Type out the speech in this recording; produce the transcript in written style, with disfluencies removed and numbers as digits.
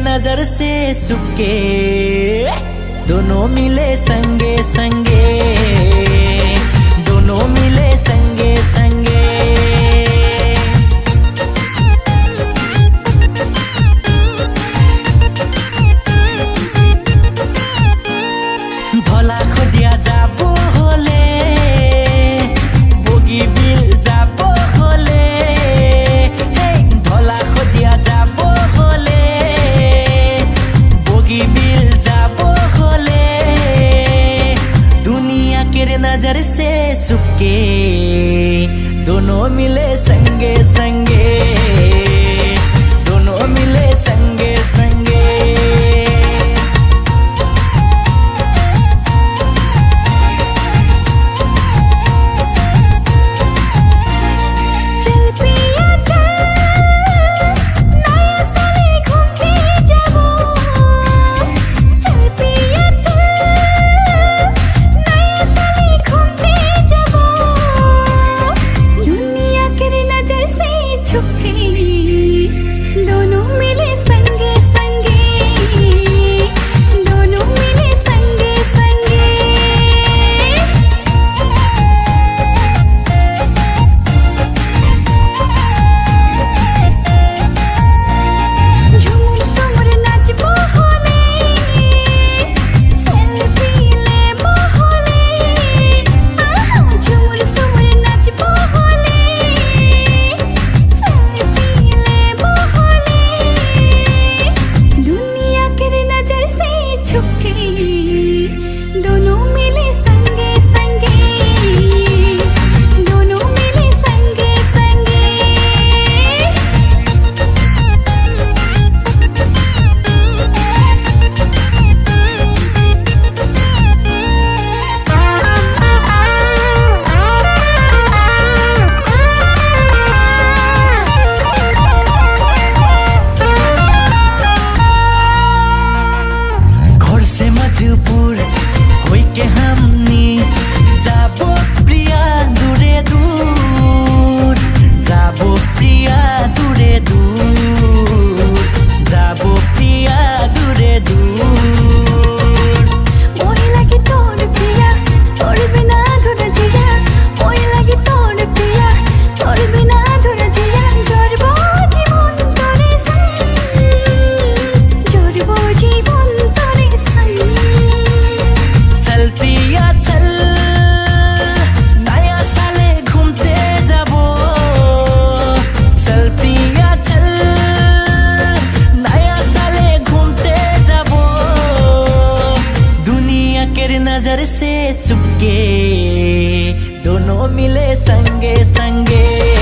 नजर से सुके दोनों मिले संगे संगे, दोनों मिले संगे संगे। धला खोदिया जाबो होले बोगी बिल जाबो होले, धला खोदिया जाबो होले बिल जाबो होले, दुनिया के नजर से सुके दोनों मिले संगे संगे, दोनों मिले संगे संगे। मजबूर होई के हमनी जाबो प्रिया दूरे दूर, जाबो प्रिया दूरे दूर, जाबो प्रिया दूरे दूर। मोहे लगे तोर प्रिया तोर बिना धुरा जिया, मोहे लगे तोर प्रिया तोर बिना धुरा जिया, जोरबो जीवन तोरे संग, जोरबो जीवन तोरे संग। चल पिया चल नया साले घूमते जाबो, चल पिया चल नया साले घूमते जाबो, दुनिया के नजर से सुके दोनों मिले संगे संगे।